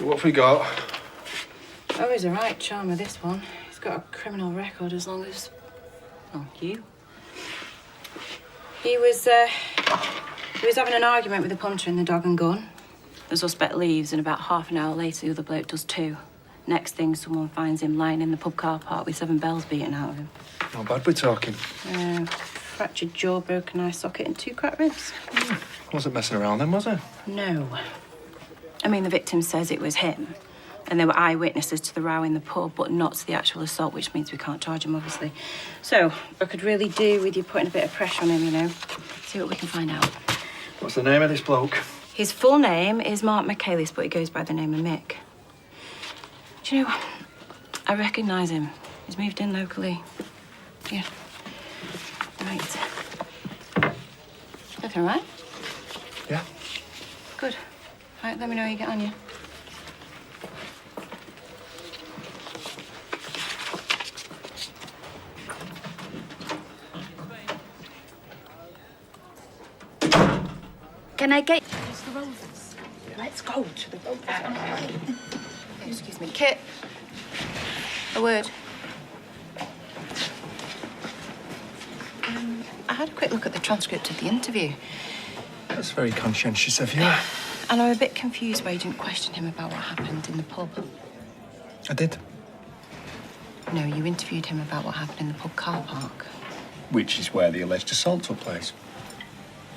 So what have we got? Oh, he's a right charmer, this one. He's got a criminal record as long as... well, you. He was having an argument with the punter in the Dog and Gun. The suspect leaves, and about half an hour later, the other bloke does too. Next thing, someone finds him lying in the pub car park with 7 bells beaten out of him. How bad we're talking? Fractured jaw, broken eye socket, and 2 cracked ribs. Wasn't messing around then, was it? No. I mean, the victim says it was him, and there were eyewitnesses to the row in the pub, but not to the actual assault, which means we can't charge him, obviously. So, I could really do with you putting a bit of pressure on him, you know. See what we can find out. What's the name of this bloke? His full name is Mark Michaelis, but he goes by the name of Mick. Do you know, I recognise him. He's moved in locally. Yeah. Right. Everything all right? Yeah. Good. Right, let me know how you get on, yeah? Can I get... The Rovers. Let's go to the Rovers. Excuse me. Kit. A word. I had a quick look at the transcript of the interview. That's very conscientious of you. And I'm a bit confused why you didn't question him about what happened in the pub. I did. No, you interviewed him about what happened in the pub car park. Which is where the alleged assault took place.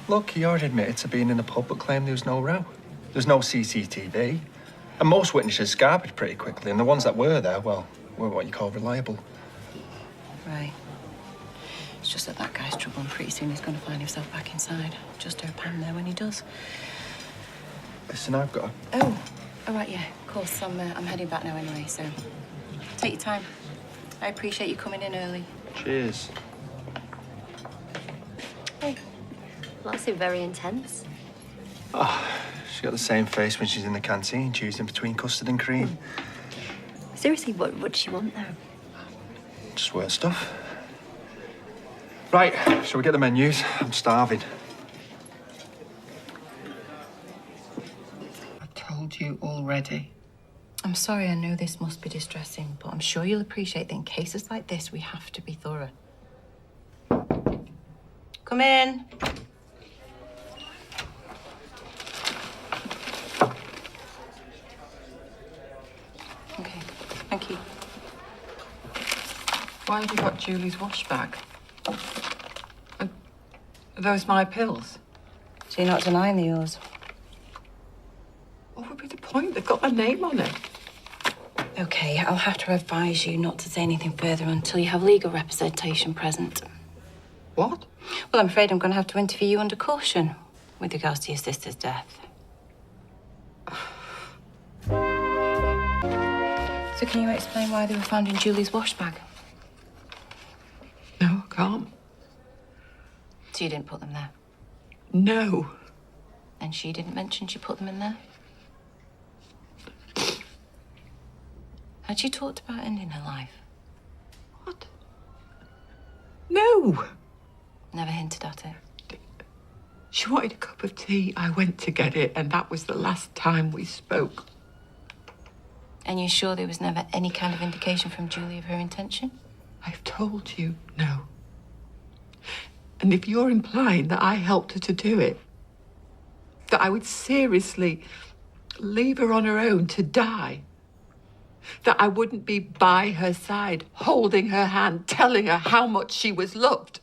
Look, he already admitted to being in the pub but claimed there was no row. There's no CCTV. And most witnesses garbaged pretty quickly, and the ones that were there, well, were what you call reliable. Right. It's just that guy's trouble, and pretty soon he's going to find himself back inside. Just her pan there when he does. Listen, I've got Oh, all right, yeah, of course. I'm heading back now anyway, so take your time. I appreciate you coming in early. Cheers. Hey. Well, that seemed very intense. Oh, she's got the same face when she's in the canteen, choosing between custard and cream. Seriously, what does she want, though? Just work stuff. Right, shall we get the menus? I'm starving. I told you already. I'm sorry, I know this must be distressing, but I'm sure you'll appreciate that in cases like this, we have to be thorough. Come in. Okay, thank you. Why have you got Julie's wash bag? Are those my pills? So you're not denying they're yours? What would be the point? They've got my name on it. Okay, I'll have to advise you not to say anything further until you have legal representation present. What? Well, I'm afraid I'm going to have to interview you under caution with regards to your sister's death. So can you explain why they were found in Julie's wash bag? No, I can't. So you didn't put them there? No. And she didn't mention she put them in there? Had she talked about ending her life? What? No. Never hinted at it? She wanted a cup of tea. I went to get it, and that was the last time we spoke. And you're sure there was never any kind of indication from Julie of her intention? I've told you no. And if you're implying that I helped her to do it, that I would seriously leave her on her own to die, that I wouldn't be by her side, holding her hand, telling her how much she was loved.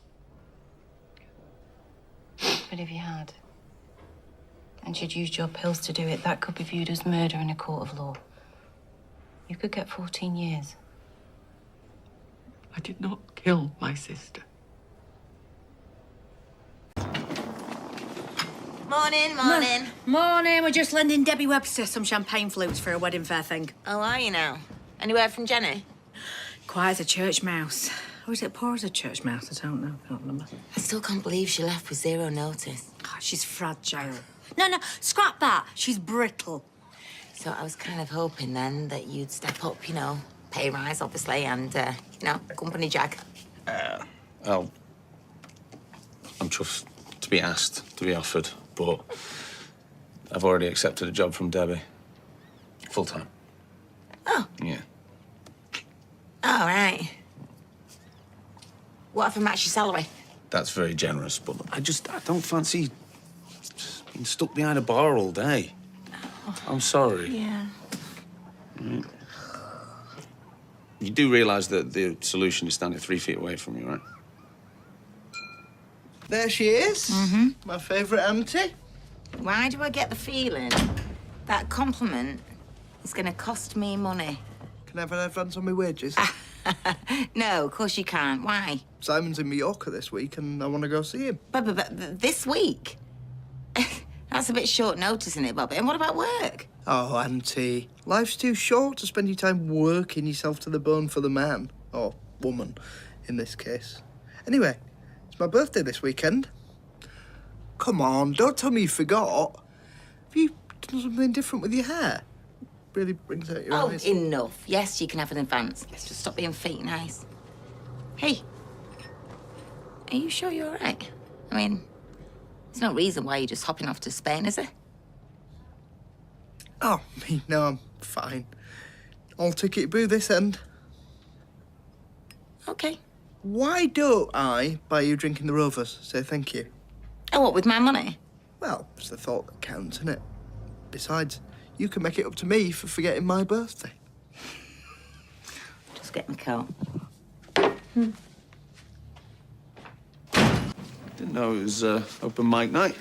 But if you had, and she'd used your pills to do it, that could be viewed as murder in a court of law. You could get 14 years. I did not kill my sister. Morning, morning. Morning. We're just lending Debbie Webster some champagne flutes for a wedding fair thing. How are you now? Any word from Jenny? Quiet as a church mouse. Or is it poor as a church mouse? I don't know. I can't remember. I still can't believe she left with 0 notice. Oh, she's fragile. No, scrap that. She's brittle. So I was kind of hoping then that you'd step up, you know, pay rise, obviously, and, company jag. Well, I'm chuffed to be asked, to be offered, but I've already accepted a job from Debbie. Full-time. Oh. Yeah. All right. What if I match your salary? That's very generous, but I don't fancy just being stuck behind a bar all day. I'm sorry. Yeah. You do realise that the solution is standing 3 feet away from you, right? There she is. My favourite auntie. Why do I get the feeling that compliment is going to cost me money? Can I have an advance on my wages? No, of course you can't. Why? Simon's in Mallorca this week and I want to go see him. But this week? That's a bit short notice, isn't it, Bobby? And what about work? Oh, auntie. Life's too short to spend your time working yourself to the bone for the man. Or woman, in this case. Anyway, it's my birthday this weekend. Come on, don't tell me you forgot. Have you done something different with your hair? Really brings out your eyes. Oh, enough. Yes, you can have an advance. Yes, just stop being fake nice. Hey, are you sure you're all right? I mean, there's no reason why you're just hopping off to Spain, is there? Oh, me, no, I'm fine. All ticket boo this end. Okay. Why don't I buy you a drink in the Rovers? Say thank you. Oh, what, with my money? Well, it's the thought that counts, isn't it? Besides, you can make it up to me for forgetting my birthday. Just get my coat. Didn't know it was open mic night.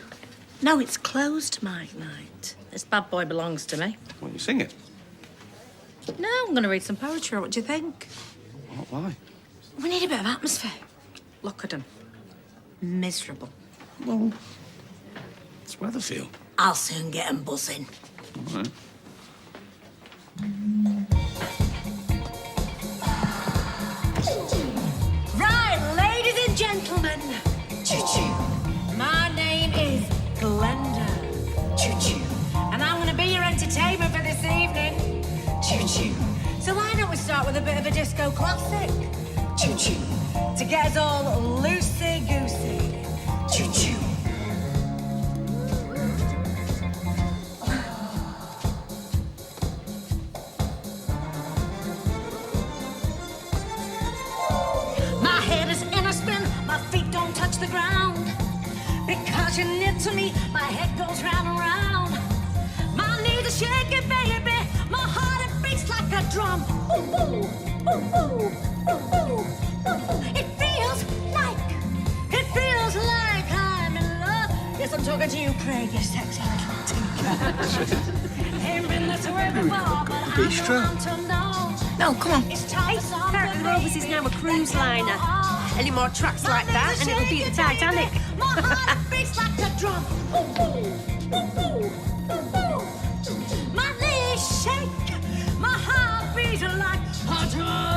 No, it's closed mic night. This bad boy belongs to me. What, you singing? No, I'm going to read some poetry. What do you think? What, why? We need a bit of atmosphere. Look at him. Miserable. Well, it's Weatherfield. I'll soon get him buzzing. All right. Right, ladies and gentlemen. Choo-choo. My name is Glenda. Choo-choo. And I'm going to be your entertainment for this evening. Choo-choo. So why don't we start with a bit of a disco classic? Choo-choo. To get us all loosey-goosey. Choo-choo. My head is in a spin, my feet don't touch the ground. Because you're near to me, my head goes round and round. My knees are shaking, baby, my heart it beats like a drum. Ooh, ooh, ooh, ooh, ooh, ooh, ooh. It feels like I'm in love. Yes, I'm talking to you, Craig, you sexy little tinker. Ain't been this way before, but I'm the one to know. No, come on. It's time for something, Carroll and Rovers is now a cruise liner. Any more tracks like that, and it'll be the Titanic. My heart beats like a drum. Ooh, ooh, ooh, ooh, ooh. My knees shake. My heart beats like a drum.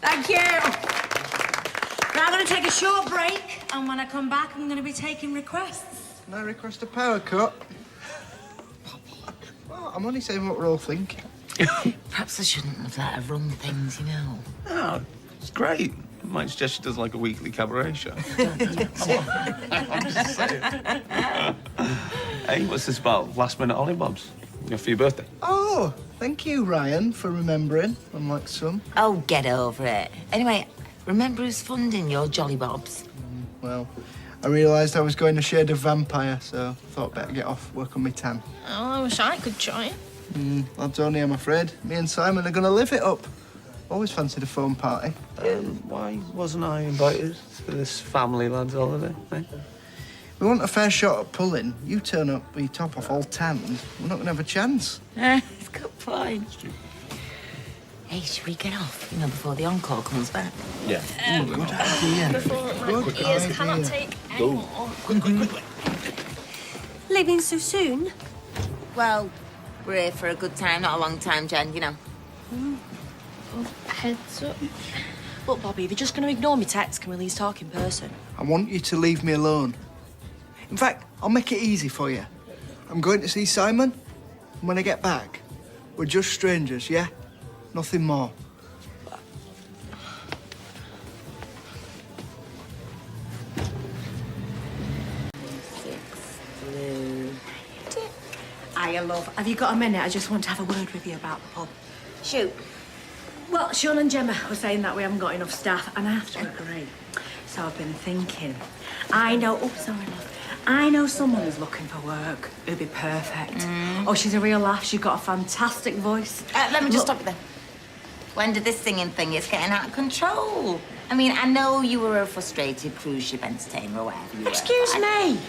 Thank you. Now I'm going to take a short break, and when I come back, I'm going to be taking requests. Can I request a power cut? Well, I'm only saying what we're all thinking. Perhaps I shouldn't have let her run things, you know. Oh, it's great. Might suggest she does like a weekly cabaret show. Hey, what's this about? Last minute Ollibobs? For your birthday? Oh, thank you, Ryan, for remembering, unlike some. Oh, get over it. Anyway, remember who's funding your Jolly Bobs? Well, I realised I was going a shade of vampire, so I thought better get off, work on my tan. Oh, I wish I could join. Lads only, I'm afraid. Me and Simon are going to live it up. Always fancied a foam party. Why wasn't I invited to this family lads holiday? Eh? We want a fair shot at pulling. You turn up with your top off all tanned, we're not going to have a chance. It's a good point. Hey, should we get off, you know, before the encore comes back? Yeah. Good idea. Before my ears cannot take any more. Quick. Leaving so soon? Well, we're here for a good time, not a long time, Jen, you know. Heads up. Look, Bobby, if you're just going to ignore me text, can we at least talk in person? I want you to leave me alone. In fact, I'll make it easy for you. I'm going to see Simon, and when I get back, We're just strangers, yeah? Nothing more. Hiya, love. Have you got a minute? I just want to have a word with you about the pub. Shoot. Well, Sean and Gemma were saying that we haven't got enough staff, and I have to agree. So I've been thinking. I know... Oh, sorry, love. I know someone who's looking for work who'd be perfect. Oh, she's a real laugh. She's got a fantastic voice. Let me just stop you there. When did this singing thing? It's getting out of control. I mean, I know you were a frustrated cruise ship entertainer or whatever you were. Excuse me.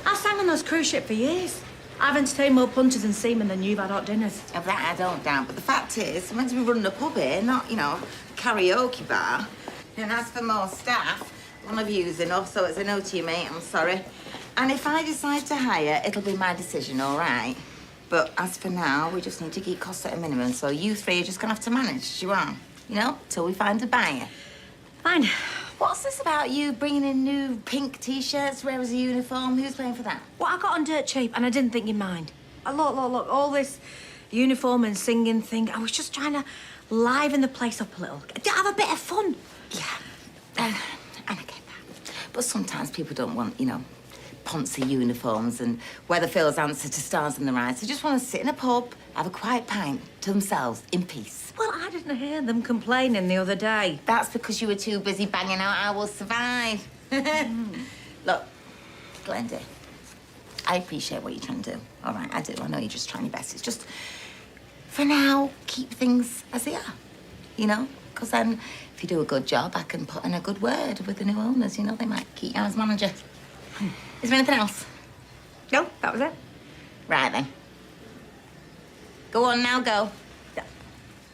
I sang on those cruise ship for years. I've entertained more punters and seamen than you've had hot dinners. Of that I don't doubt, but the fact is, I'm meant to be running a pub here, not, you know, karaoke bar. And as for more staff, one of you's enough, so it's a no to you, mate, I'm sorry. And if I decide to hire, it'll be my decision, all right? But as for now, we just need to keep costs at a minimum, so you three are just gonna have to manage as you are, you know, till we find a buyer. Fine. What's this about you bringing in new pink T-shirts, wear as a uniform? Who's paying for that? Well, I got on dirt cheap, and I didn't think you'd mind. Look, all this uniform and singing thing, I was just trying to liven the place up a little. Have a bit of fun. Yeah, and I get that. But sometimes people don't want, you know, poncy uniforms and Weatherfield's answer to stars in their eyes. They just want to sit in a pub, have a quiet pint to themselves in peace. Well, I didn't hear them complaining the other day. That's because you were too busy banging out I Will Survive. Look, Glenda, I appreciate what you're trying to do. All right, I do. I know you're just trying your best. It's just, for now, keep things as they are, you know? Because then, if you do a good job, I can put in a good word with the new owners. You know, they might keep you as manager. Is there anything else? No, that was it. Right, then. Go on now, go.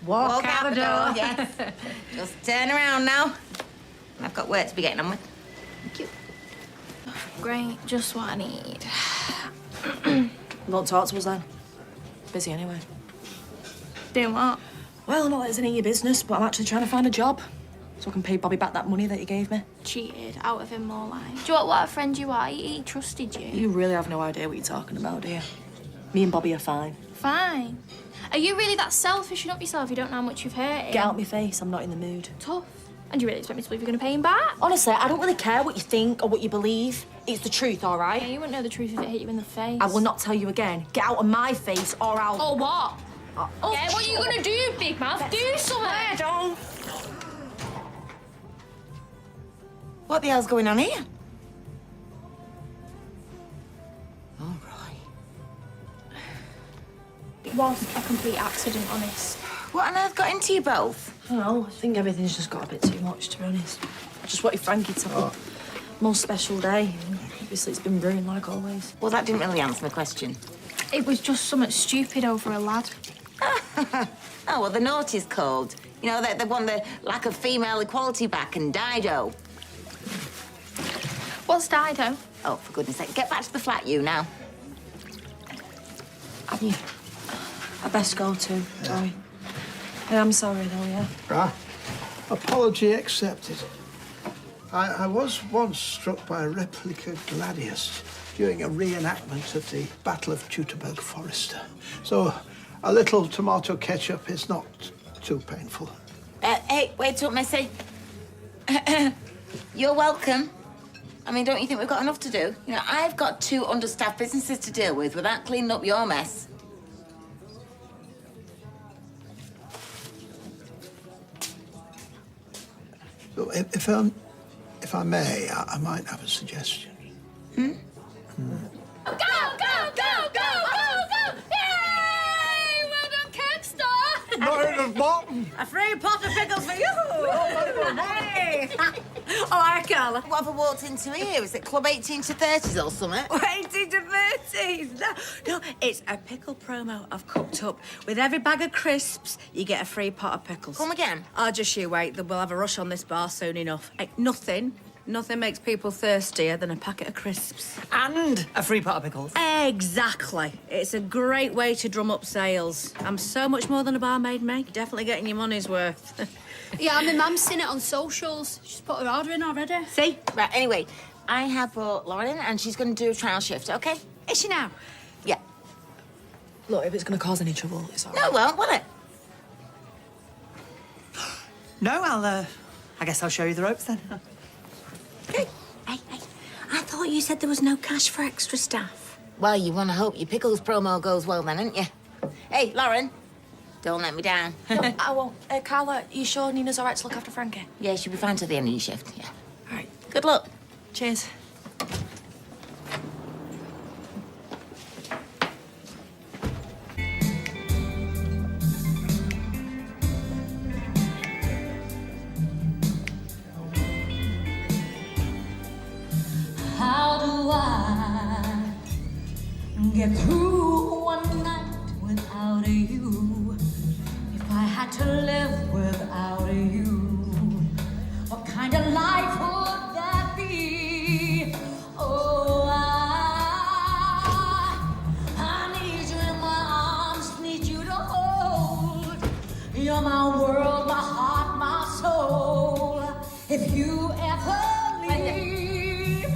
Walk out the door. Yes. Just turn around now. I've got work to be getting on with. Thank you. Great, just what I need. Won't talk to us then. Busy anyway. Doing what? Well, not that it's any of your business, but I'm actually trying to find a job so I can pay Bobby back that money that he gave me. Cheated out of him more like. Do you know what a friend you are? He trusted you. You really have no idea what you're talking about, do you? Me and Bobby are fine. Fine. Are you really that selfish enough yourself? You don't know how much you've hurt him. Get out my face, I'm not in the mood. Tough. And you really expect me to believe you're going to pay him back? Honestly, I don't really care what you think or what you believe. It's the truth, all right? Yeah, you wouldn't know the truth if it hit you in the face. I will not tell you again. Get out of my face or I'll... Or what? Yeah, what are you going to do, big mouth? Do something. I don't. What the hell's going on here? It was a complete accident, honest. What on earth got into you both? I don't know. I think everything's just got a bit too much, to be honest. I just wanted Frankie to have a more special day. Obviously, it's been ruined like always. Well, that didn't really answer my question. It was just something stupid over a lad. Oh, well, the naughty's called. You know, they want the lack of female equality back and Dido. What's Dido? Oh, for goodness sake. Get back to the flat, you, now. Have you? I best go too. Sorry. I am sorry, though, yeah? Right. Apology accepted. I was once struck by a replica gladius during a reenactment of the Battle of Teutoburg Forester. So a little tomato ketchup is not too painful. Hey, wait up, Missy. You're welcome. I mean, don't you think we've got enough to do? You know, I've got 2 understaffed businesses to deal with without cleaning up your mess. So if I may, I might have a suggestion. Go, go, go, go, go! Yay! Well done, cake star! Mine of bottom. A free pot of pickles for you! Hey! Oh, hi, Carla. What have I walked into here? Is it Club 18 to 30s or something? 18 to 30s. No, it's a pickle promo I've cooked up. With every bag of crisps, you get a free pot of pickles. Come again? Oh, just you wait. We'll have a rush on this bar soon enough. Hey, nothing makes people thirstier than a packet of crisps. And a free pot of pickles. Exactly. It's a great way to drum up sales. I'm so much more than a barmaid, mate. Definitely getting your money's worth. Yeah, my mum's seen it on socials. She's put her order in already. See? Right, anyway, I have brought Lauren in and she's going to do a trial shift, OK? Is she now? Yeah. Look, if it's going to cause any trouble, it's all No, right. it won't, will it? No, I guess I'll show you the ropes then. Okay. Hey, I thought you said there was no cash for extra staff. Well, you want to hope your pickles promo goes well then, ain't you? Hey, Lauren, don't let me down. No, I won't. Carla, you sure Nina's all right to look after Frankie? Yeah, she'll be fine till the end of your shift, yeah. All right. Good luck. Cheers. How do I get through one night without you? If I had to live without you, what kind of life would that be? Oh, I need you in my arms, need you to hold. You're my world, my heart, my soul. If you ever leave,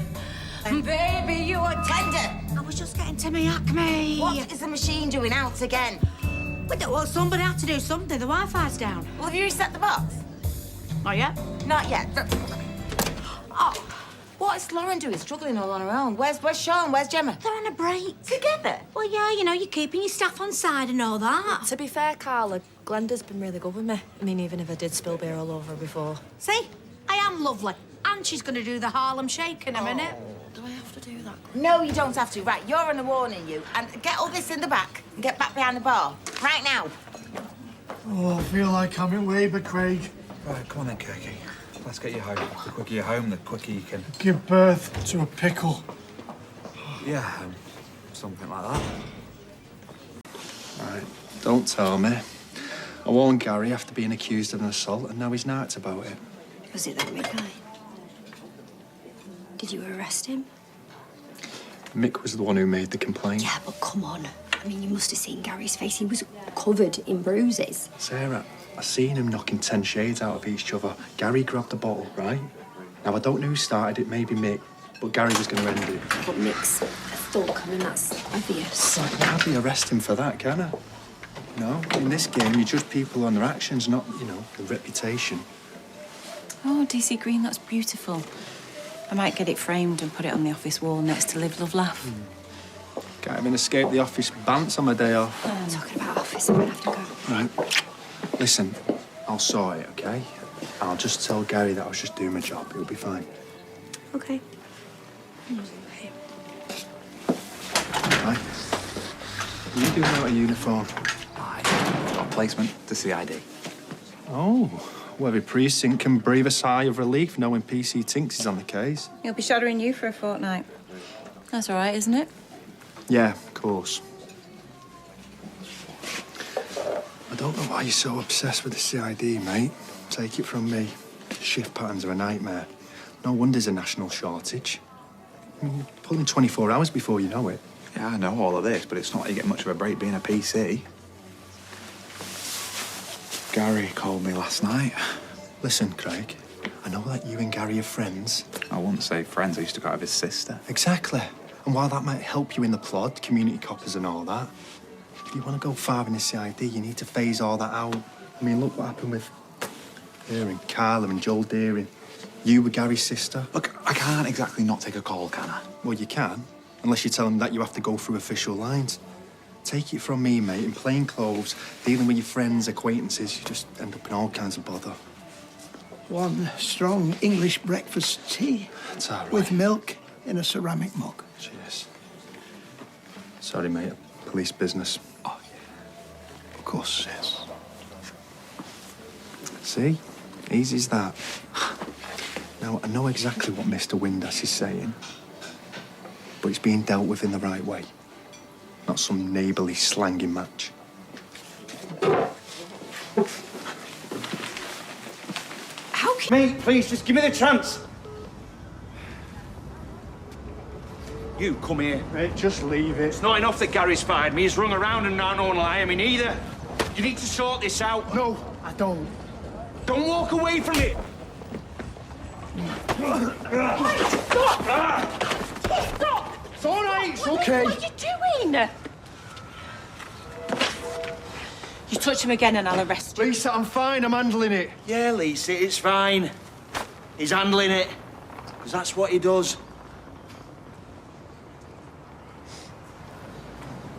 baby, you are Tender! I was just getting to me acme. What is the machine doing out again? Well, somebody had to do something. The Wi-Fi's down. Well, have you reset the box? Not yet. Not yet. Oh, what is Lauren doing? Struggling all on her own. Where's Sean? Where's Gemma? They're on a break. Together? Well, yeah, you know, you're keeping your staff on side and all that. To be fair, Carla, Glenda's been really good with me. I mean, even if I did spill beer all over her before. See? I am lovely. And she's going to do the Harlem Shake in a minute. Do I have to do that? No, you don't have to. Right, you're on a warning, you. And get all this in the back and get back behind the bar. Right now. Oh, I feel like I'm in labour, Craig. Right, come on then, Kirky. Let's get you home. The quicker you're home, the quicker you can... Give birth to a pickle. Yeah, something like that. Right, don't tell me. I warned Gary after being accused of an assault, and now he's narked about it. Was it that big guy? Did you arrest him? Mick was the one who made the complaint. Yeah, but come on. I mean, you must have seen Gary's face. He was covered in bruises. Sarah, I seen him knocking 10 shades out of each other. Gary grabbed the bottle, right? Now, I don't know who started it, maybe Mick, but Gary was going to end it. But Mick's a thug. I mean, that's obvious. I can hardly arrest him for that, can I? No, in this game, you judge people on their actions, not, you know, their reputation. Oh, DC Green, that's beautiful. I might get it framed and put it on the office wall next to Live, Love, Laugh. Can't even escape the office bants on my day off. Talking about office, I'm gonna have to go. Right. Listen, I'll sort it, okay? I'll just tell Gary that I was just doing my job. It'll be fine. Okay. Right? What are you doing out of uniform? I've got a placement to CID. Oh, well, every precinct can breathe a sigh of relief knowing PC Tinks is on the case. He'll be shadowing you for a fortnight. That's all right, isn't it? Yeah, of course. I don't know why you're so obsessed with the CID, mate. Take it from me. Shift patterns are a nightmare. No wonder there's a national shortage. I mean, you're pulling 24 hours before you know it. Yeah, I know all of this, but it's not like you get much of a break being a PC. Gary called me last night. Listen, Craig, I know that you and Gary are friends. I wouldn't say friends, I used to go out with his sister. Exactly. And while that might help you in the plot, community coppers and all that, if you want to go far in the CID, you need to phase all that out. I mean, look what happened with her and Carla and Joel Deering. You were Gary's sister. Look, I can't exactly not take a call, can I? Well, you can, unless you tell them that you have to go through official lines. Take it from me, mate, in plain clothes, dealing with your friends, acquaintances, you just end up in all kinds of bother. One strong English breakfast tea. It's all right. With milk in a ceramic mug. Cheers. Sorry, mate. Police business. Oh, yeah. Of course, yes. See? Easy as that. Now, I know exactly what Mr. Windass is saying, but it's being dealt with in the right way. Not some neighbourly slanging match. How can... Mate, please, just give me the chance. You, come here. Mate, just leave it. It's not enough that Gary's fired me. He's rung around and now no one will hire me neither. You need to sort this out. No, I don't. Don't walk away from it. Stop! It's all right, it's okay. What are you doing? You touch him again and I'll arrest you. Lisa, I'm fine. I'm handling it. Yeah, Lisa, it's fine. He's handling it. Because that's what he does.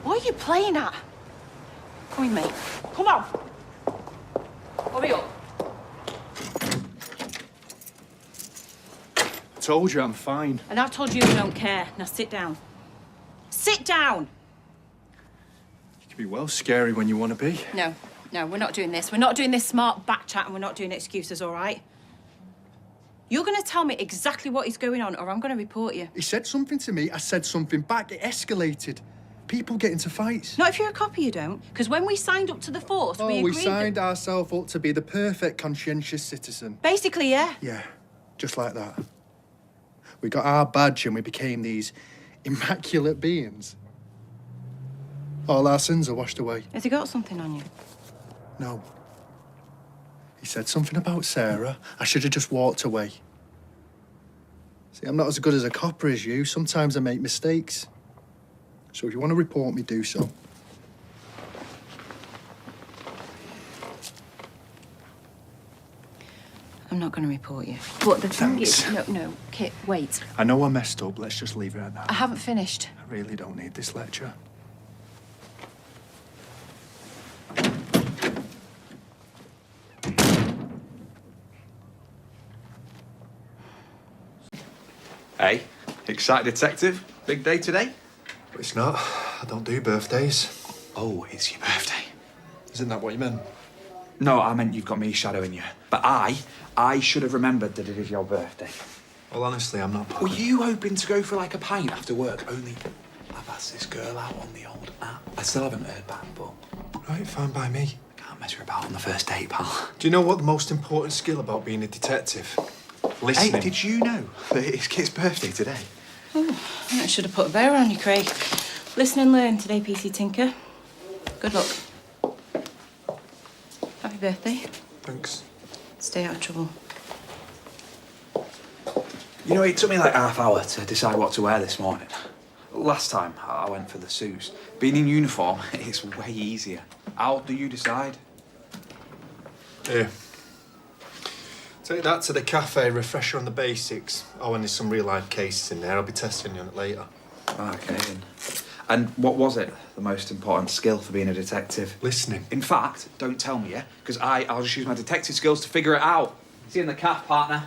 What are you playing at? Come in, mate. Come on. Hurry up. I told you I'm fine. And I've told you you don't care. Now sit down. Sit down! You can be well scary when you want to be. No, we're not doing this. We're not doing this smart back chat and we're not doing excuses, all right? You're going to tell me exactly what is going on or I'm going to report you. He said something to me, I said something back. It escalated. People get into fights. Not if you're a copper, you don't. Because when we signed up to the force, we agreed we signed ourselves up to be the perfect conscientious citizen. Basically, yeah. Yeah, just like that. We got our badge and we became these immaculate beings. All our sins are washed away. Has he got something on you? No. He said something about Sarah. I should have just walked away. See, I'm not as good as a copper as you. Sometimes I make mistakes. So if you want to report me, do so. I'm not going to report you. But the thing is... No, Kit, wait. I know I messed up. Let's just leave it at that. I haven't finished. I really don't need this lecture. Hey, excited detective? Big day today? But it's not. I don't do birthdays. Oh, it's your birthday. Isn't that what you meant? No, I meant you've got me shadowing you. But I should have remembered that it is your birthday. Well, honestly, I'm not... Were you hoping to go for like a pint after work? Only I've asked this girl out on the old app. I still haven't heard back, but... Right, fine by me. I can't mess her about on the first date, pal. Do you know what the most important skill about being a detective? Listening. Hey, did you know that it's Kit's birthday today? Oh, I should have put a bear on you, Craig. Listen and learn today, PC Tinker. Good luck. Happy birthday. Thanks. Stay out of trouble. You know, it took me like half hour to decide what to wear this morning. Last time, I went for the suits. Being in uniform, it's way easier. How do you decide? Here. Take that to the cafe, refresher on the basics. Oh, and there's some real-life cases in there. I'll be testing you on it later. Okay, then. And what was it, the most important skill for being a detective? Listening. In fact, don't tell me, yeah? Because I'll just use my detective skills to figure it out. See you in the calf, partner.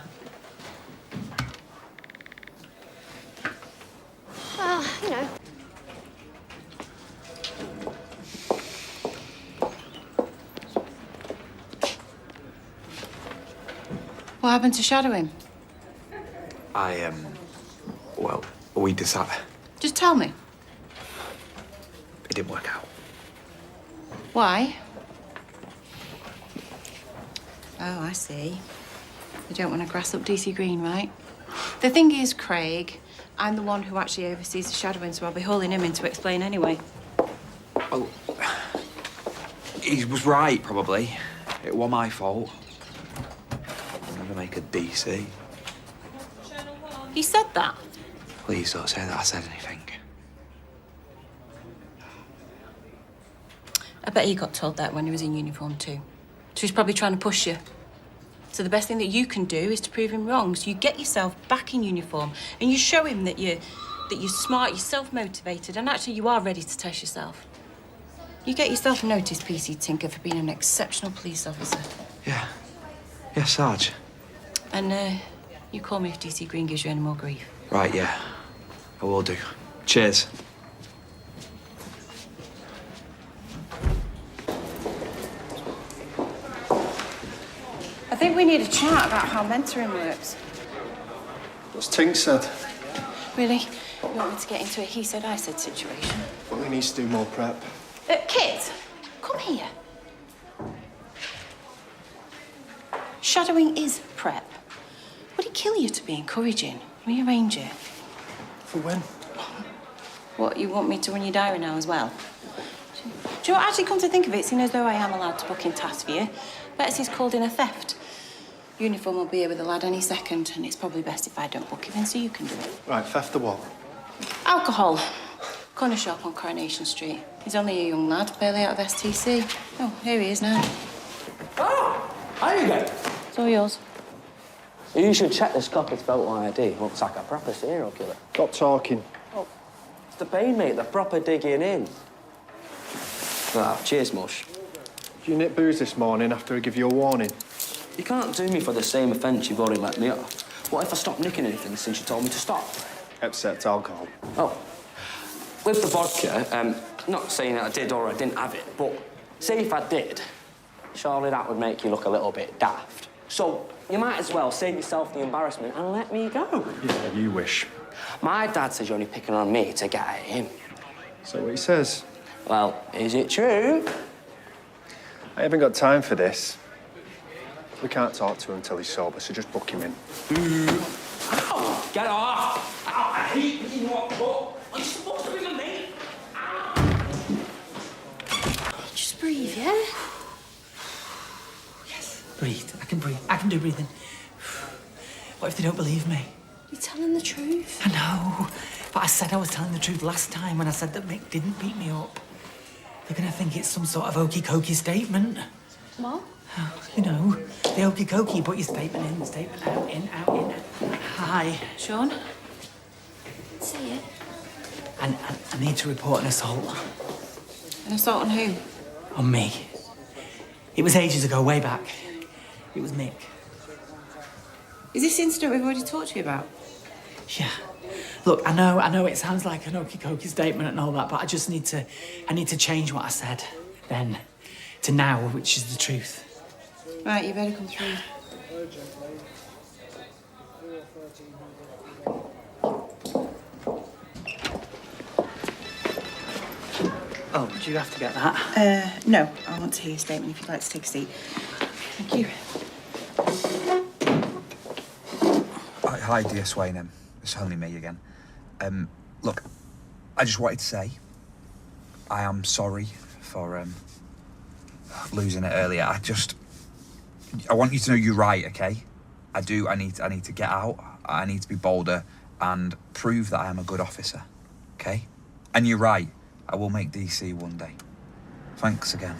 You know. What happened to shadowing? Well, we decided... Just tell me. It didn't work out. Why? Oh, I see. You don't want to grass up DC Green, right? The thing is, Craig, I'm the one who actually oversees the shadowing, so I'll be hauling him in to explain anyway. Well, he was right, probably. It was my fault. I'll never make a DC. He said that? Please don't say that I said anything. I bet he got told that when he was in uniform too. So he's probably trying to push you. So the best thing that you can do is to prove him wrong. So you get yourself back in uniform and you show him that you're smart, you're self-motivated, and actually you are ready to test yourself. You get yourself noticed, PC Tinker, for being an exceptional police officer. Yeah. Yeah, Sarge. And you call me if DC Green gives you any more grief. Right, yeah. I will do. Cheers. I think we need a chat about how mentoring works. What's Tink said? Really? You want me to get into a he said, I said situation? Well, he needs to do more prep. Kit, come here. Shadowing is prep. Would it kill you to be encouraging? Rearrange it. For when? What, you want me to run your diary now as well? Do you know what, actually, come to think of it, seeing as though I am allowed to book in tasks for you, Betsy's called in a theft. Uniform will be here with the lad any second, and it's probably best if I don't book him in so you can do it. Right, theft the what? Alcohol. Corner shop on Coronation Street. He's only a young lad, barely out of STC. Oh, here he is now. Oh! How you going? It's all yours. You should check this copper's photo ID. Looks like a proper serial killer. Stop talking. Oh, it's the pain, mate. They're proper digging in. Ah, cheers, Mush. Did you nip booze this morning after I give you a warning? You can't do me for the same offence you've already let me off. What if I stopped nicking anything since you told me to stop? Except alcohol. Oh. With the vodka, not saying that I did or I didn't have it, but say if I did, surely that would make you look a little bit daft. So you might as well save yourself the embarrassment and let me go. Yeah, you wish. My dad says you're only picking on me to get at him. So what he says? Well, is it true? I haven't got time for this. We can't talk to him until he's sober, so just book him in. Ow! Get off! Ow, I hate being walked up. Are you supposed to be with me? Just breathe, yeah? Yes, breathe. I can breathe. I can do breathing. What if they don't believe me? You're telling the truth. I know, but I said I was telling the truth last time when I said that Mick didn't beat me up. They're gonna think it's some sort of okey-cokey statement. What? Oh, you know, the okey-cokey, put your statement in, statement out, in, out, in, out. Hi. Sean? See it. And I need to report an assault. An assault on who? On me. It was ages ago, way back. It was Mick. Is this incident we've already talked to you about? Yeah. Look, I know it sounds like an okey-cokey statement and all that, but I need to change what I said then to now, which is the truth. Right, you better come through. Oh, do you have to get that? No. I want to hear your statement if you'd like to take a seat. Thank you. Hi, dear Swain. It's only me again. Look, I just wanted to say I am sorry for losing it earlier. I want you to know you're right, okay? I need to get out. I need to be bolder and prove that I am a good officer, okay? And you're right. I will make DC one day. Thanks again.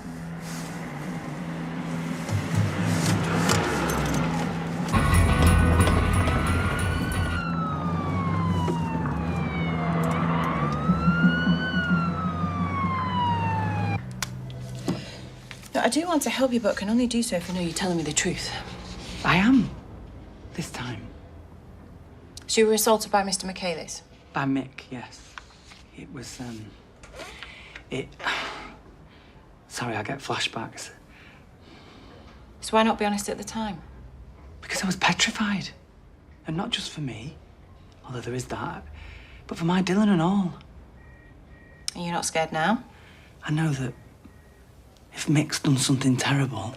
No, I do want to help you, but can only do so if I know you're telling me the truth. I am. This time. So you were assaulted by Mr. Michaelis? By Mick, yes. It was, Sorry, I get flashbacks. So why not be honest at the time? Because I was petrified. And not just for me, although there is that, but for my Dylan and all. And you're not scared now? I know that if Mick's done something terrible,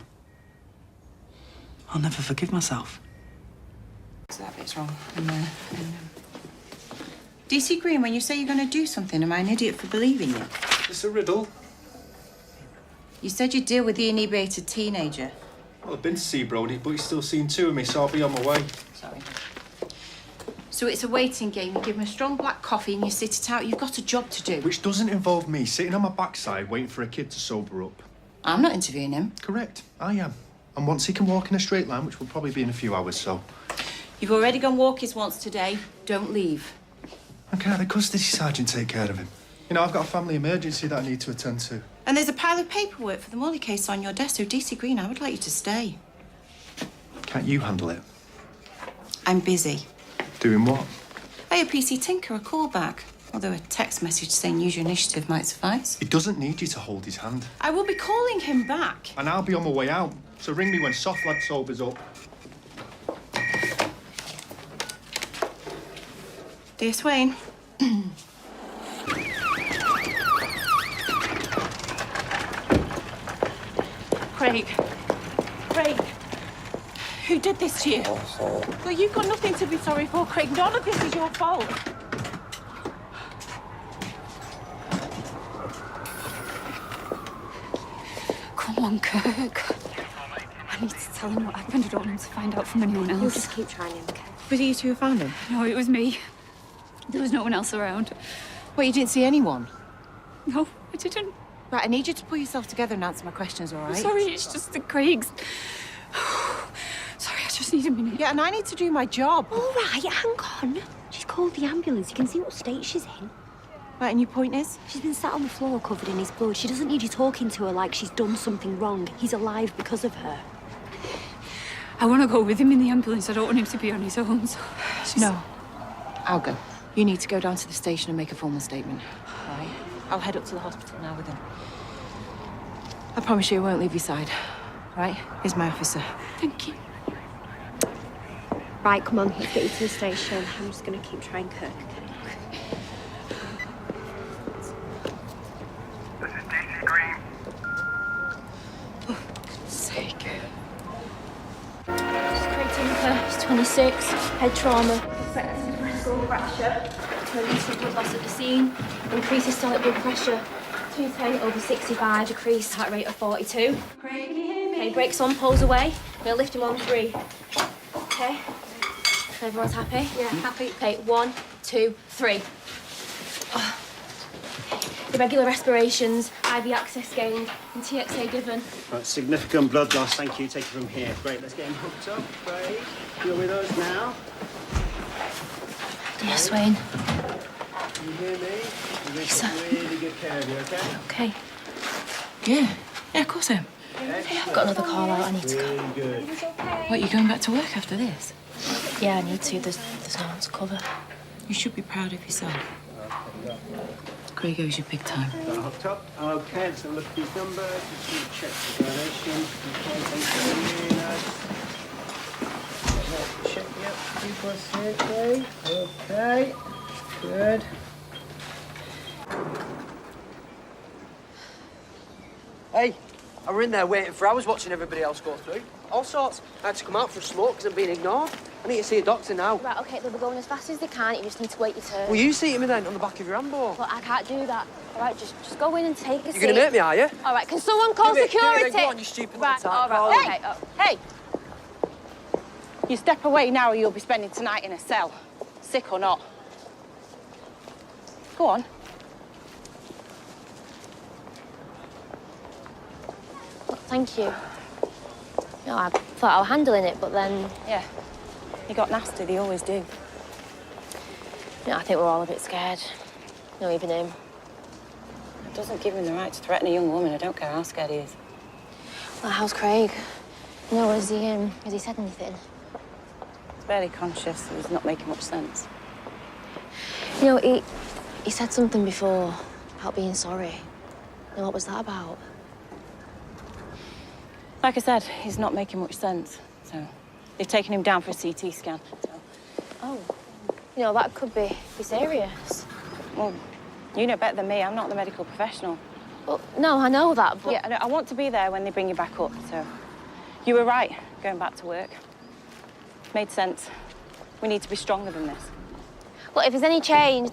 I'll never forgive myself. So that bit's wrong. DC Green, when you say you're going to do something, am I an idiot for believing you? It's a riddle. You said you'd deal with the inebriated teenager. Well, I've been to see Brody, but he's still seen two of me, so I'll be on my way. Sorry. So it's a waiting game. You give him a strong black coffee and you sit it out. You've got a job to do. Which doesn't involve me sitting on my backside waiting for a kid to sober up. I'm not interviewing him. Correct, I am. And once he can walk in a straight line, which will probably be in a few hours, so... You've already gone walkies once today. Don't leave. I can't. The custody sergeant take care of him. You know, I've got a family emergency that I need to attend to. And there's a pile of paperwork for the Morley case on your desk, so DC Green, I would like you to stay. Can't you handle it? I'm busy. Doing what? I owe PC Tinker a call back. Although a text message saying use your initiative might suffice. He doesn't need you to hold his hand. I will be calling him back. And I'll be on my way out. So ring me when Soft Lad sobers up. Dear Swain. Craig. Who did this to you? Well, you've got nothing to be sorry for, Craig. None of this is your fault. Come on, Kirk. I need to tell him what happened. I don't want him to find out from anyone else. You'll just keep trying him, okay? Was it you two who found him? No, it was me. There was no one else around. What, you didn't see anyone? No, I didn't. Right, I need you to pull yourself together and answer my questions, all right? I'm sorry, it's just the Craigs. Sorry, I just need a minute. Yeah, and I need to do my job. All right, hang on. She's called the ambulance. You can see what state she's in. Right, and your point is? She's been sat on the floor covered in his blood. She doesn't need you talking to her like she's done something wrong. He's alive because of her. I want to go with him in the ambulance. I don't want him to be on his own, so... No, I'll go. You need to go down to the station and make a formal statement, all right? I'll head up to the hospital now with him. I promise you I won't leave your side, all right? Here's my officer. Thank you. Right, come on, let's get you to the station. I'm just going to keep trying Kirk. This is DC Green. Oh, for God's sake. She's 26, head trauma, suspected skull fracture, release blood loss at the scene, increased systolic blood pressure, 210 over 65, decreased heart rate of 42. Okay, brakes on, pulls away. We're gonna lift him on 3. Okay? Everyone's happy? Yeah, happy. Okay, 1, 2, 3. Irregular respirations, IV access gained, and TXA given. Right, significant blood loss, thank you. Take it from here. Great, let's get him hooked up. Great. You're with us now. Dear Swain. Can you hear me? We're Lisa. taking really good care of you, okay? Okay. Yeah, of course I am. Hey, I've got another call out. I need to go. Really good. What, you going back to work after this? Yeah, I need to. There's no one to cover. You should be proud of yourself. Craig owes you big time. Got hooked up. Okay, let's have a look at these numbers. Just need to check the coronation. Okay, thank you. Check, yep. 2+6, okay. Good. Hey, I were in there waiting for hours watching everybody else go through. All sorts. I had to come out for a smoke because I'm being ignored. I need to see a doctor now. Right, okay, they'll be going as fast as they can. You just need to wait your turn. Will you seat me then on the back of your handball? Well, I can't do that. All right, just go in and take a seat. You're going to make me, are you? All right, can someone call security? Go on, you stupid right, little all tart. right, okay. Hey! You step away now or you'll be spending tonight in a cell. Sick or not. Go on. Thank you. No, I thought I was handling it, but then... Yeah. You got nasty, they always do. No, I think we're all a bit scared. No, even him. It doesn't give him the right to threaten a young woman. I don't care how scared he is. Well, how's Craig? No, has he said anything? He's barely conscious. He's not making much sense. You know, he said something before about being sorry. And what was that about? Like I said, he's not making much sense. So they've taken him down for a CT scan. So. Oh. You know, that could be serious. Well, you know better than me. I'm not the medical professional. Well, no, I know that, but... Yeah, I want to be there when they bring you back up, so... You were right, going back to work. Made sense. We need to be stronger than this. Well, if there's any change...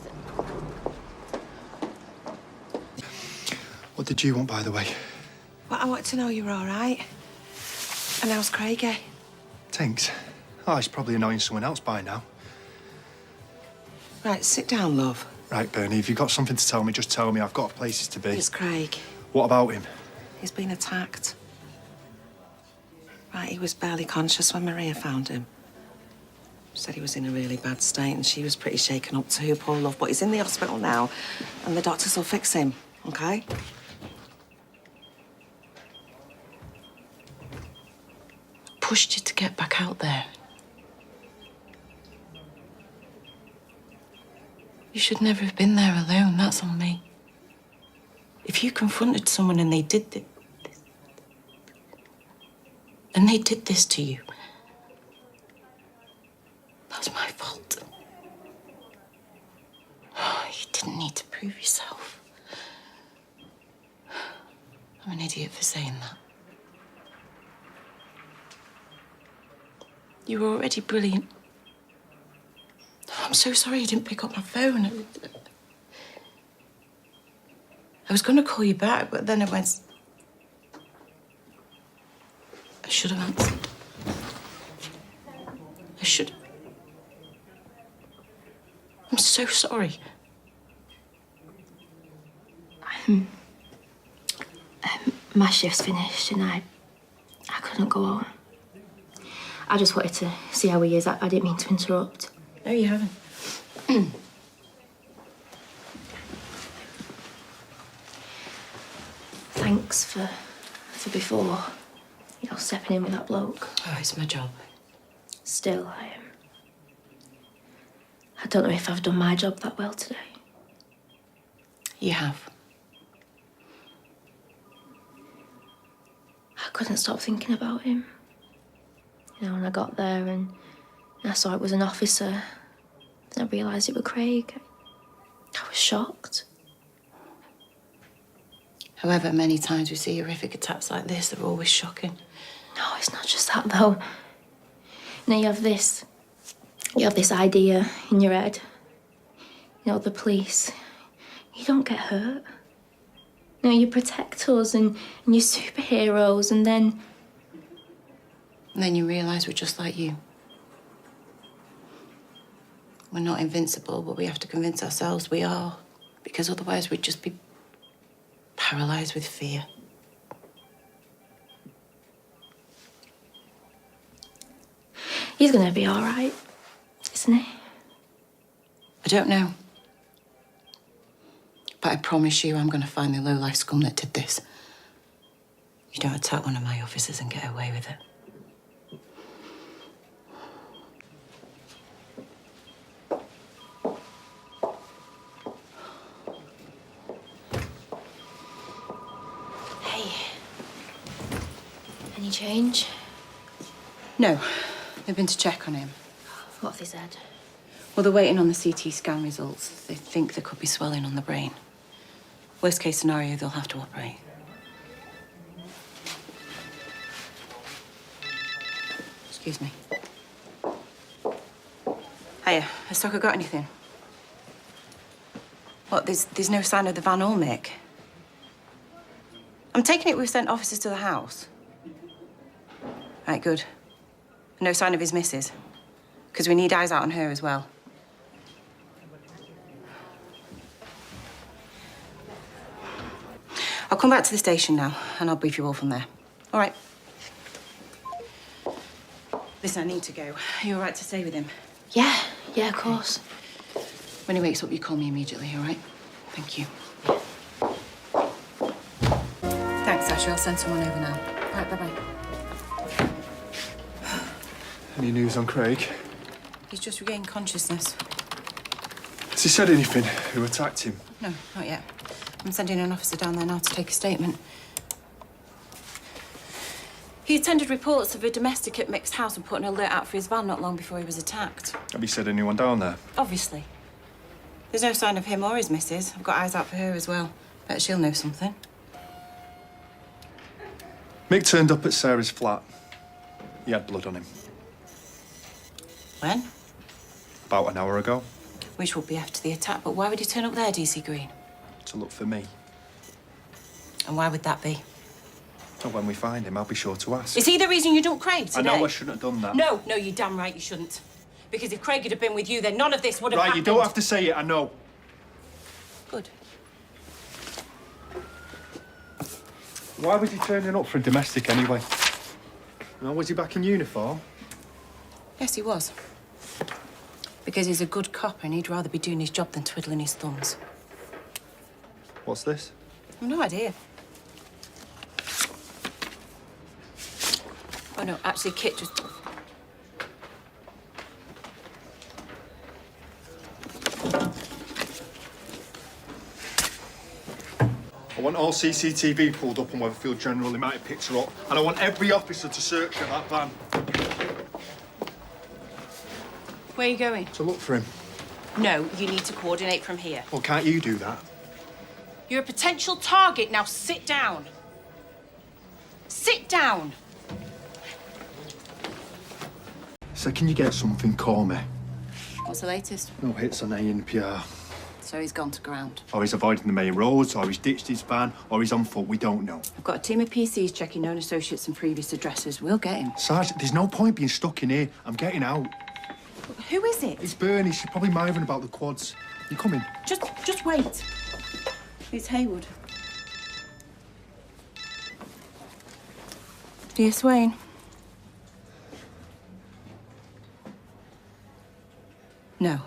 What did you want, by the way? Well, I wanted to know you were all right. And how's Craigie? Thanks. Oh, he's probably annoying someone else by now. Right, sit down, love. Right, Bernie, if you've got something to tell me, just tell me. I've got places to be. It's Craig. What about him? He's been attacked. Right, he was barely conscious when Maria found him. Said he was in a really bad state and she was pretty shaken up too, poor love. But he's in the hospital now and the doctors will fix him, OK? Pushed you to get back out there. You should never have been there alone. That's on me. If you confronted someone and they did this, and they did this to you, that's my fault. Oh, you didn't need to prove yourself. I'm an idiot for saying that. You were already brilliant. I'm so sorry you didn't pick up my phone. I was going to call you back, but then I went... I should have answered. I should. I'm so sorry. My shift's finished and I couldn't go home. I just wanted to see how he is. I didn't mean to interrupt. No, you haven't. Thanks for before, you know, stepping in with that bloke. Oh, it's my job. Still, I don't know if I've done my job that well today. You have. I couldn't stop thinking about him. You know, when I got there and I saw it was an officer, then I realised it was Craig. I was shocked. However many times we see horrific attacks like this, they're always shocking. No, it's not just that, though. You know, you have this idea in your head. You know, the police. You don't get hurt. You know, you protect us and you're superheroes, and then... And then you realise we're just like you. We're not invincible, but we have to convince ourselves we are. Because otherwise we'd just be paralysed with fear. He's gonna be all right, isn't he? I don't know. But I promise you I'm gonna find the low-life scum that did this. You don't attack one of my officers and get away with it. Any change? No. They've been to check on him. What have they said? Well, they're waiting on the CT scan results. They think there could be swelling on the brain. Worst case scenario, they'll have to operate. Excuse me. Hiya, has Soccer got anything? What, there's no sign of the Van Olmec? I'm taking it we've sent officers to the house. Right, good. No sign of his missus? Because we need eyes out on her as well. I'll come back to the station now, and I'll brief you all from there. All right. Listen, I need to go. Are you all right to stay with him? Yeah, of course. When he wakes up, you call me immediately, all right? Thank you. Thanks, Ashley. I'll send someone over now. All right, bye-bye. Any news on Craig? He's just regained consciousness. Has he said anything? Who attacked him? No, not yet. I'm sending an officer down there now to take a statement. He attended reports of a domestic at Mick's house and put an alert out for his van not long before he was attacked. Have you said anyone down there? Obviously. There's no sign of him or his missus. I've got eyes out for her as well. Bet she'll know something. Mick turned up at Sarah's flat. He had blood on him. When? About an hour ago. Which would be after the attack, but why would he turn up there, DC Green? To look for me. And why would that be? So when we find him, I'll be sure to ask. Is he the reason you don't Craig today? I know I shouldn't have done that. No, you're damn right you shouldn't. Because if Craig had been with you, then none of this would have happened. Right, you don't have to say it, I know. Good. Why was he turning up for a domestic anyway? No, was he back in uniform? Yes, he was. Because he's a good cop and he'd rather be doing his job than twiddling his thumbs. What's this? I've no idea. Oh, no, actually, Kit just... I want all CCTV pulled up on Weatherfield General. They might have picked her up. And I want every officer to search for that van. Where are you going? To look for him. No, you need to coordinate from here. Well, can't you do that? You're a potential target. Now sit down. Sit down. So can you get something, call me? What's the latest? No hits on ANPR. So he's gone to ground. Or he's avoiding the main roads, or he's ditched his van, or he's on foot, we don't know. I've got a team of PCs checking known associates and previous addresses. We'll get him. Sarge, there's no point being stuck in here. I'm getting out. Who is it? It's Bernie. She's probably mithering about the quads. You coming? Just wait. It's Haywood. Dear Swain. No.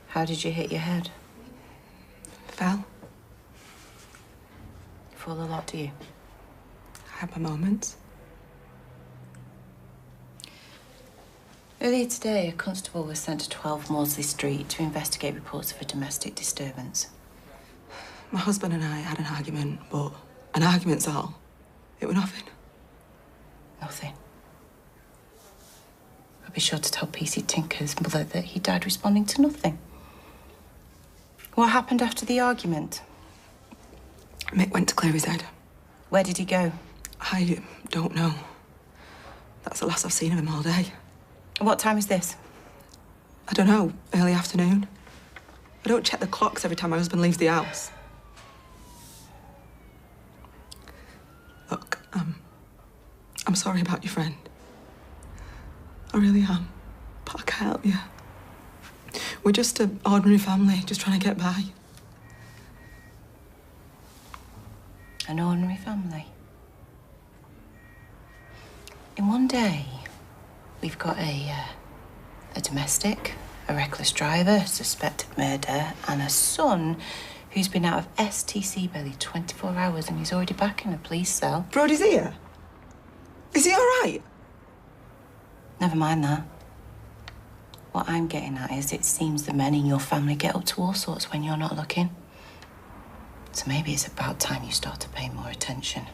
How did you hit your head? Fell. You fall a lot, do you? I had my moments. Earlier today, a constable was sent to 12 Maudsley Street to investigate reports of a domestic disturbance. My husband and I had an argument, but an argument's all. It was nothing. Nothing. I'll be sure to tell PC Tinker's mother that he died responding to nothing. What happened after the argument? Mick went to clear his head. Where did he go? I don't know. That's the last I've seen of him all day. What time is this? I don't know. Early afternoon. I don't check the clocks every time my husband leaves the house. Look, I'm sorry about your friend. I really am. But I can't help you. We're just an ordinary family, just trying to get by. An ordinary family. In one day, we've got a domestic, a reckless driver, a suspected murder, and a son who's been out of STC barely 24 hours and he's already back in a police cell. Brody's here? Is he all right? Never mind that. What I'm getting at is it seems the men in your family get up to all sorts when you're not looking. So maybe it's about time you start to pay more attention.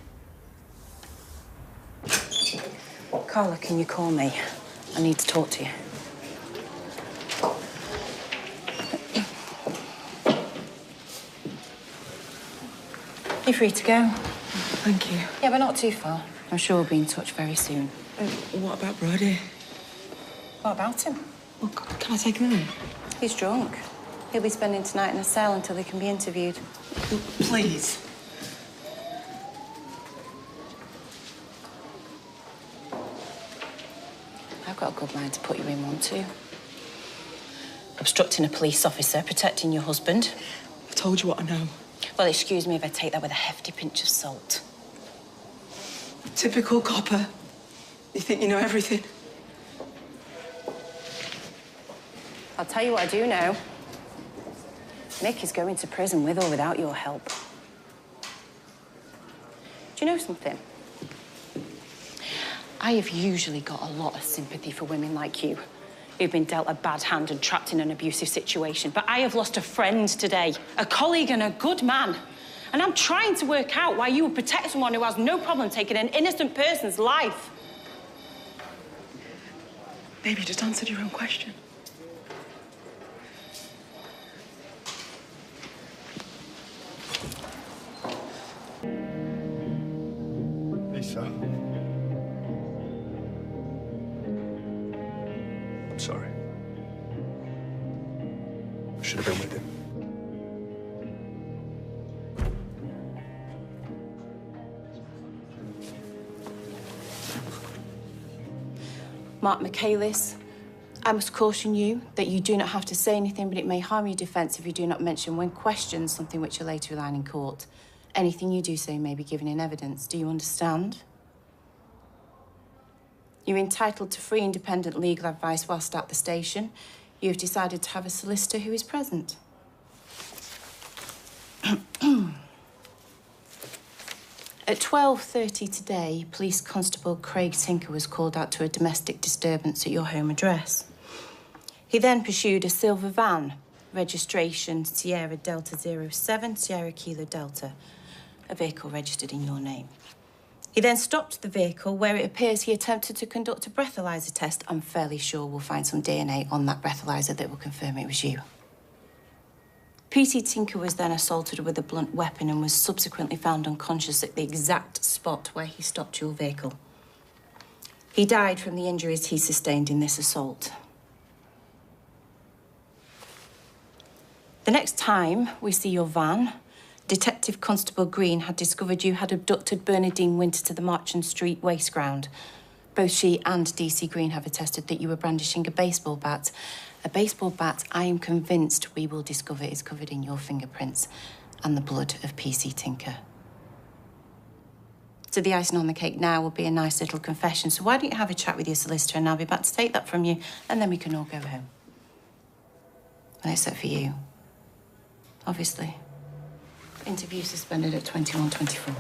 Carla, can you call me? I need to talk to you. You're free to go. Thank you. Yeah, but not too far. I'm sure we'll be in touch very soon. What about Brody? What about him? Well, can I take him in? He's drunk. He'll be spending tonight in a cell until he can be interviewed. Please. I've got a good mind to put you in one, too. Obstructing a police officer, protecting your husband. I've told you what I know. Well, excuse me if I take that with a hefty pinch of salt. Typical copper. You think you know everything? I'll tell you what I do know. Mick is going to prison with or without your help. Do you know something? I have usually got a lot of sympathy for women like you, who've been dealt a bad hand and trapped in an abusive situation. But I have lost a friend today, a colleague and a good man. And I'm trying to work out why you would protect someone who has no problem taking an innocent person's life. Maybe you just answered your own question. Lisa. I'm sorry. I should have been with him. Mark Michaelis, I must caution you that you do not have to say anything, but it may harm your defence if you do not mention when questioned something which you'll later rely on in court. Anything you do say may be given in evidence. Do you understand? You're entitled to free independent legal advice whilst at the station. You've decided to have a solicitor who is present. At 12:30 today, Police Constable Craig Tinker was called out to a domestic disturbance at your home address. He then pursued a silver van, registration Sierra Delta 07, Sierra Kilo Delta, a vehicle registered in your name. He then stopped the vehicle where it appears he attempted to conduct a breathalyzer test. I'm fairly sure we'll find some DNA on that breathalyzer that will confirm it was you. P.T. Tinker was then assaulted with a blunt weapon and was subsequently found unconscious at the exact spot where he stopped your vehicle. He died from the injuries he sustained in this assault. The next time we see your van, Detective Constable Green had discovered you had abducted Bernadine Winter to the Marchant Street waste ground. Both she and D.C. Green have attested that you were brandishing a baseball bat. A baseball bat I am convinced we will discover is covered in your fingerprints. and the blood of PC Tinker. So the icing on the cake now will be a nice little confession. So why don't you have a chat with your solicitor and I'll be back to take that from you and then we can all go home. Well, except for you. Obviously. Interview suspended at 21:24.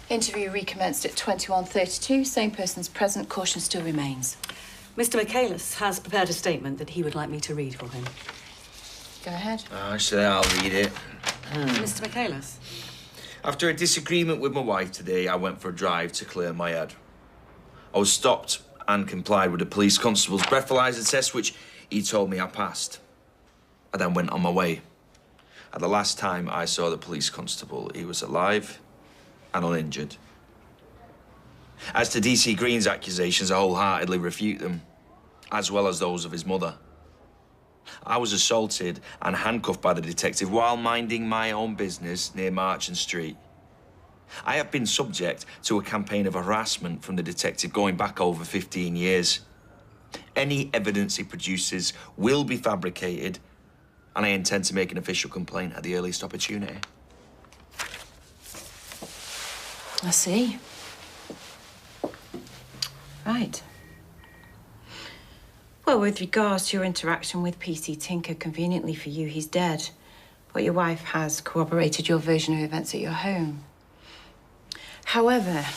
Interview recommenced at 21:32. Same person's present. Caution still remains. Mr. Michaelis has prepared a statement that he would like me to read for him. Go ahead. Actually, I'll read it. Mr. Michaelis? After a disagreement with my wife today, I went for a drive to clear my head. I was stopped and complied with the police constable's breathalyzer test, which he told me I passed. I then went on my way. At the last time I saw the police constable, he was alive and uninjured. As to DC Green's accusations, I wholeheartedly refute them, as well as those of his mother. I was assaulted and handcuffed by the detective while minding my own business near Marchant Street. I have been subject to a campaign of harassment from the detective going back over 15 years. Any evidence he produces will be fabricated, and I intend to make an official complaint at the earliest opportunity. I see. Right. Well, with regards to your interaction with PC Tinker, conveniently for you, he's dead. But your wife has corroborated your version of events at your home. However,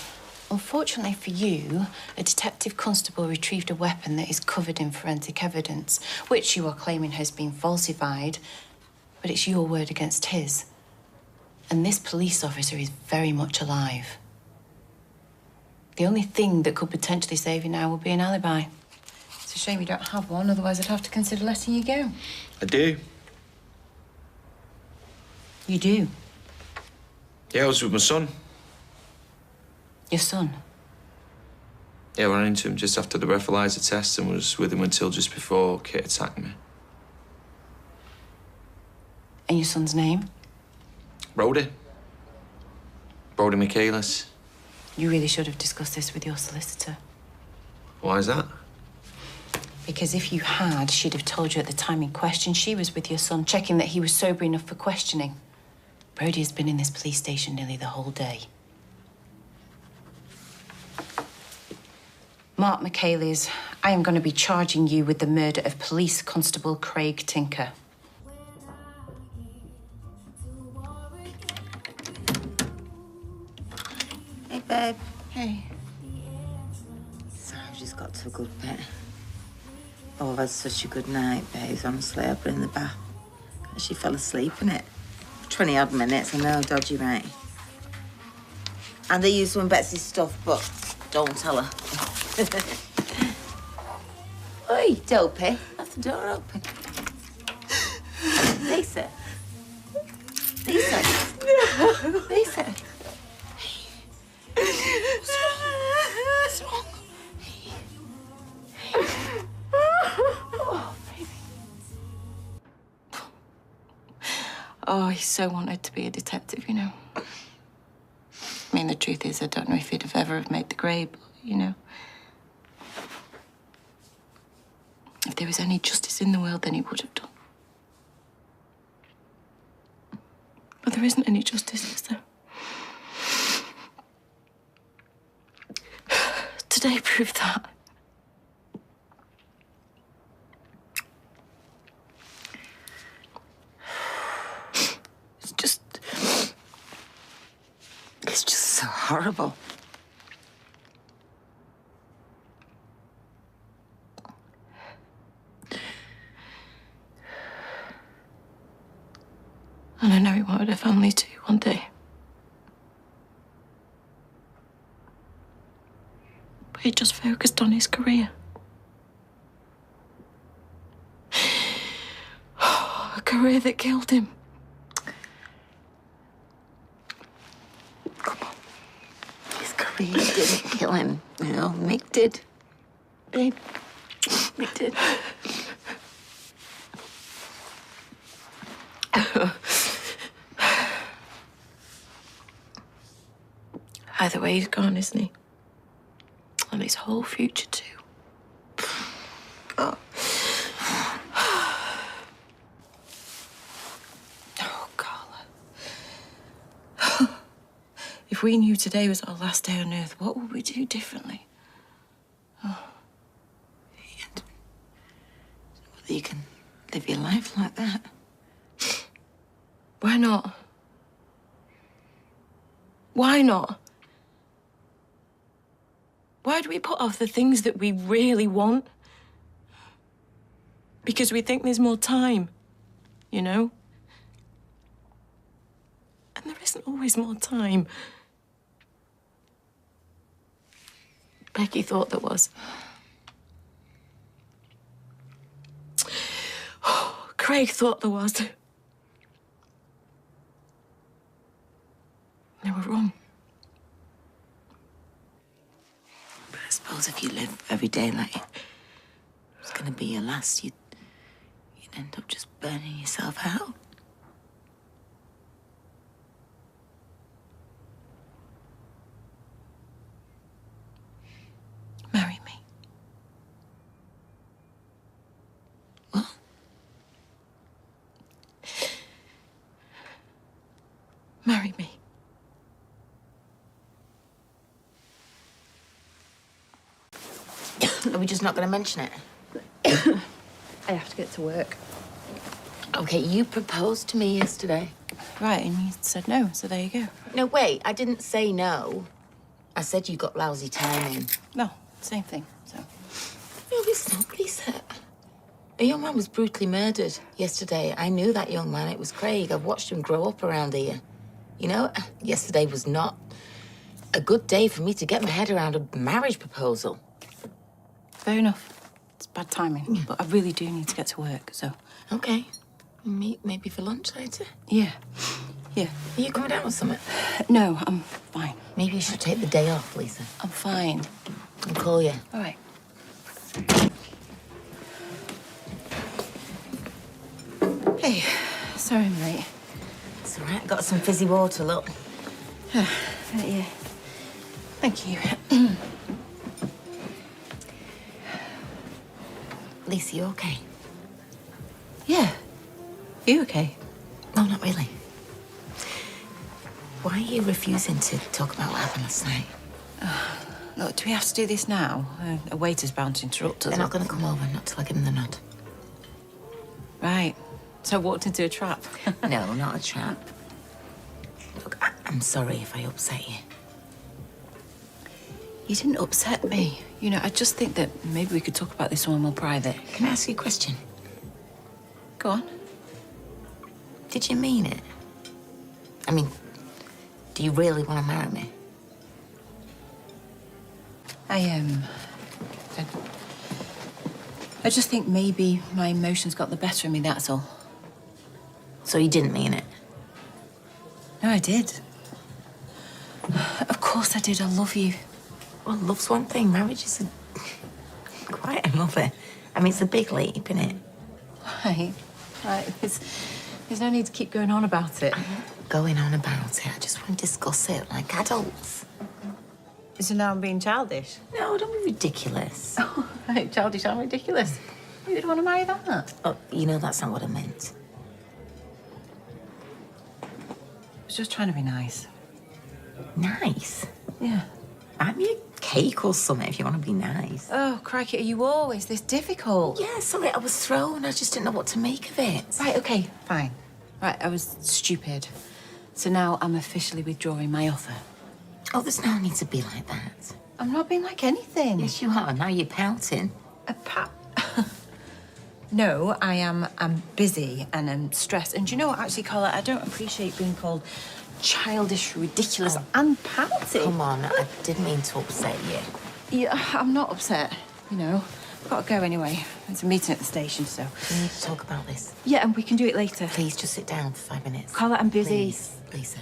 unfortunately for you, a detective constable retrieved a weapon that is covered in forensic evidence, which you are claiming has been falsified, but it's your word against his. And this police officer is very much alive. The only thing that could potentially save you now would be an alibi. It's a shame you don't have one, otherwise I'd have to consider letting you go. I do. You do? Yeah, I was with my son. Your son? Yeah, I ran into him just after the breathalyzer test and was with him until just before Kit attacked me. And your son's name? Brody. Brody Michaelis. You really should have discussed this with your solicitor. Why is that? Because if you had, she'd have told you at the time in question she was with your son, checking that he was sober enough for questioning. Brody has been in this police station nearly the whole day. Mark Michaelis, I am going to be charging you with the murder of Police Constable Craig Tinker. Hey, babe. Hey. Sorry, I've just got to a good bit. Oh, I've had such a good night, babes. Honestly, I've been in the bath. She fell asleep in it. 20-odd minutes, I know, dodgy, right? And they used some of Betsy's stuff, but don't tell her. Oi, dopey. Left the door open. Lisa. Lisa. No. Lisa. What's wrong? Oh, baby. Oh, he so wanted to be a detective, you know. I mean, the truth is, I don't know if he'd have ever made the grade, but, you know. If there was any justice in the world, then he would have done. But there isn't any justice, is there? Today proved that. It's just so horrible. And I know he wanted a family too one day. But he just focused on his career. A career that killed him. His career did. didn't kill him. You know, Mick did. Babe, Mick did. Either way, he's gone, isn't he? And his whole future, too. Oh. Oh, Carla. If we knew today was our last day on Earth, what would we do differently? Oh. Whether you can live your life like that. Why not? Why not? Why do we put off the things that we really want? Because we think there's more time, you know? And there isn't always more time. Becky thought there was. Craig thought there was. They were wrong. But I suppose if you live every day like it's gonna be your last, you'd end up just burning yourself out. Marry me. What? Marry me. Are we just not going to mention it? I have to get to work. Okay, you proposed to me yesterday. Right, and you said no, so there you go. No, wait, I didn't say no. I said you got lousy timing. No, same thing, so. No, it's not, Lisa. A young man was brutally murdered yesterday. I knew that young man. It was Craig. I've watched him grow up around here. You know, yesterday was not a good day for me to get my head around a marriage proposal. Fair enough. It's bad timing, but I really do need to get to work, so. Okay. Meet maybe for lunch later? Yeah. Yeah. Are you coming down with something? No, I'm fine. Maybe you should take the day off, Lisa. I'm fine. I'll call you. All right. Hey, sorry I'm late. It's all right. Got some fizzy water, look. Yeah. Thank you. Lisa, you okay? Yeah. You okay? No, not really. Why are you refusing to talk about what happened last night? Look, do we have to do this now? A waiter's bound to interrupt us. They're not going to come over, not till I give them the nod. Right. So I walked into a trap. No, not a trap. Look, I'm sorry if I upset you. You didn't upset me. You know, I just think that maybe we could talk about this somewhere more private. Can I ask you a question? Go on. Did you mean it? I mean, do you really want to marry me? I just think maybe my emotions got the better of me, that's all. So you didn't mean it? No, I did. Of course I did. I love you. Well, love's one thing. Marriage is quite another. I mean, it's a big leap, isn't it? Right. There's no need to keep going on about it. I'm not going on about it. I just want to discuss it like adults. So now I'm being childish? No, don't be ridiculous. Oh, right. Childish and ridiculous. You would want to marry that? Oh, you know that's not what I meant. I was just trying to be nice. Nice? Yeah. Buy me a cake or something if you want to be nice. Oh, crikey, are you always this difficult? Yeah, sorry, I was thrown. I just didn't know what to make of it. Right, okay, fine. Right, I was stupid. So now I'm officially withdrawing my offer. Oh, there's no need to be like that. I'm not being like anything. Yes, you are. Now you're pouting. No, I'm busy and I'm stressed. And do you know what, actually, Carla, I don't appreciate being called childish, ridiculous, and pouty. Come on, I didn't mean to upset you. Yeah, I'm not upset, you know. I've got to go anyway. There's a meeting at the station, so... We need to talk about this. Yeah, and we can do it later. Please, just sit down for 5 minutes. Carla, I'm busy. Please, Lisa.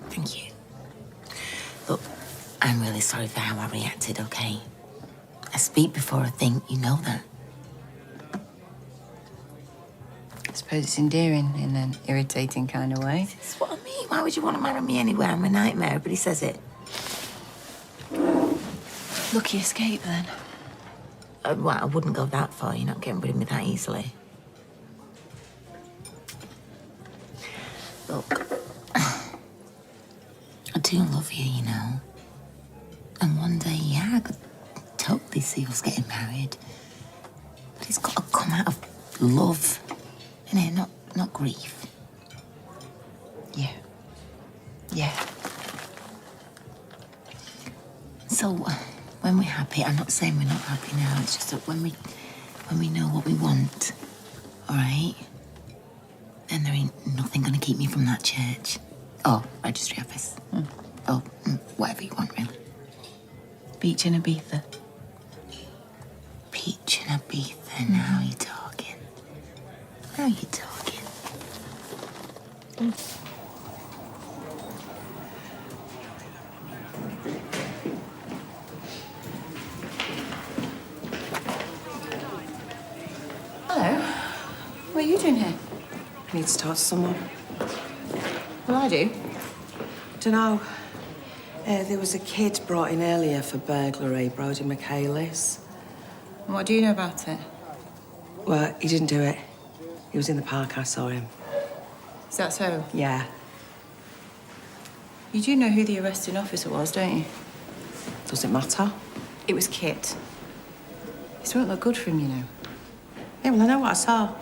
Thank you. Look, I'm really sorry for how I reacted, okay? I speak before I think, you know that. I suppose it's endearing in an irritating kind of way. That's what I mean. Why would you want to marry me anyway? I'm a nightmare. Everybody says it. Lucky escape, then. Well, I wouldn't go that far. You're not getting rid of me that easily. Look, I do love you, you know. And one day, yeah, I could totally see us getting married. But it's got to come out of love, innit? Not grief. Yeah. Yeah. So, when we're happy, I'm not saying we're not happy now. It's just that when we know what we want, all right, then there ain't nothing gonna keep me from that church. Or registry office. Or whatever you want, really. Beach in Ibiza. Peach and Ibiza, now you're talking. Now you're talking. Hello. What are you doing here? I need to talk to someone. Well, I do. Dunno. There was a kid brought in earlier for burglary, Brodie Michaelis. And what do you know about it? Well, he didn't do it. He was in the park, I saw him. Is that so? Yeah. You do know who the arresting officer was, don't you? Does it matter? It was Kit. This won't look good for him, you know. Yeah, well, I know what I saw.